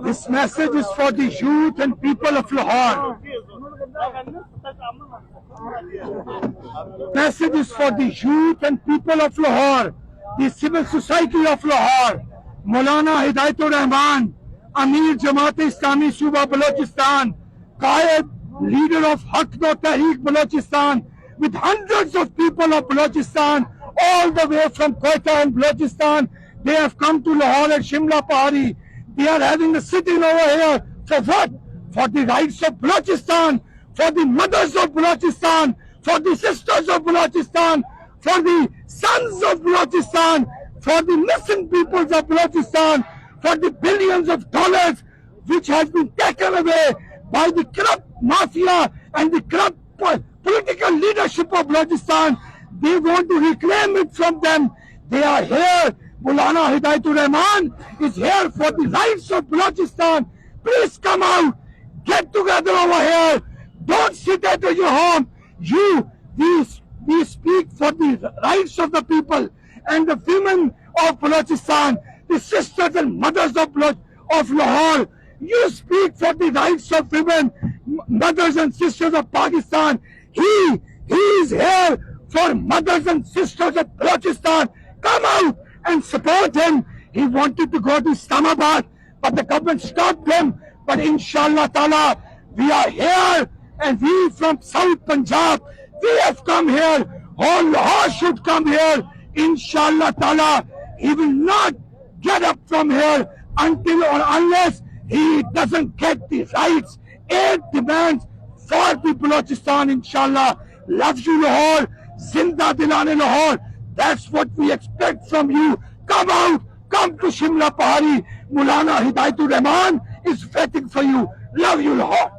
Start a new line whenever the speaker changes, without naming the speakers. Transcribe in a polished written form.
This message is for the youth and people of Lahore. Message is for the youth and people of Lahore, the civil society of Lahore. Maulana Hidayatur Rahman, Amir Jamaat Islami Suba Balochistan, Qaid, leader of Haq No Tahreek Balochistan, with hundreds of people of Balochistan, all the way from Quetta and Balochistan, they have come to Lahore and Shimla Pahari. They are having a sitting over here for what? For the rights of Balochistan, for the mothers of Balochistan, for the sisters of Balochistan, for the sons of Balochistan, for the missing peoples of Balochistan, for the billions of dollars which has been taken away by the corrupt mafia and the corrupt political leadership of Balochistan. They want to reclaim it from them. They are here. Maulana Hidayatur Rahman is here for the rights of Balochistan. Please come out. Get together over here. Don't sit at your home. We speak for the rights of the people and the women of Balochistan, the sisters and mothers of Lahore. You speak for the rights of women, mothers and sisters of Pakistan. He is here for mothers and sisters of Balochistan. Come out and support him. He wanted to go to Islamabad, but the government stopped him. But inshallah ta'ala, we are here, and we from South Punjab, we have come here. All Lahore should come here. Inshallah ta'ala, he will not get up from here until or unless he doesn't get the rights, 8 demands for the Balochistan. Inshallah, loves you Lahore, Zinda Dilane Lahore. That's what we expect from you. Come out, come to Shimla Pahari. Maulana Hidayatur Rahman is waiting for you. Love you Lahore.